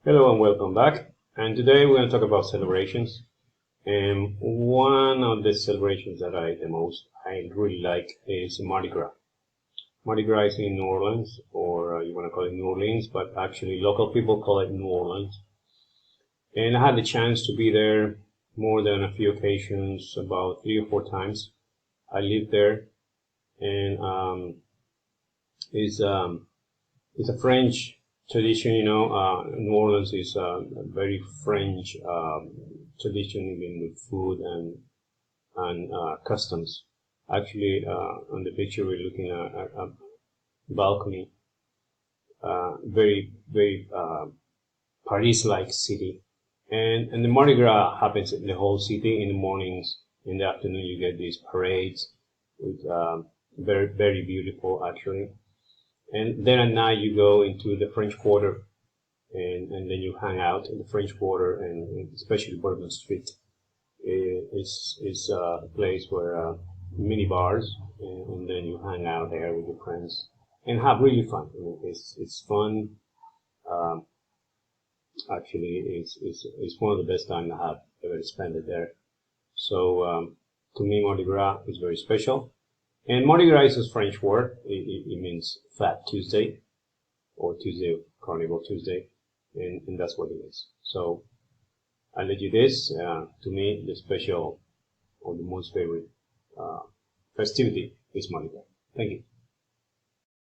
Hello and welcome back. And today we're going to talk about celebrations. And one of the celebrations that I really like is Mardi Gras. Mardi Gras is in New Orleans, or you want to call it New Orleans, but actually local people call it New Orleans. And I had the chance to be there more than a few occasions, about 3 or 4 times. I lived there, and it's it's a French tradition, New Orleans is a very French tradition, even with food and customs. Actually, on the picture we're looking at a balcony, very Paris-like city, and the Mardi Gras happens in the whole city in the mornings. In the afternoon, you get these parades, with very beautiful actually. And then at night you go into the French Quarter, and then you hang out in the French Quarter, and especially Bourbon Street is a place where mini bars, and then you hang out there with your friends and have really fun. I mean, it's fun. Um, Actually, it's one of the best times I have ever spent it there. So to me, Mardi Gras is very special. And Mardi Gras is a French word. It means Fat Tuesday, or Tuesday, Carnival Tuesday, and that's what it is. So I'll let you this. To me, the special or the most favorite festivity is Mardi Gras. Thank you.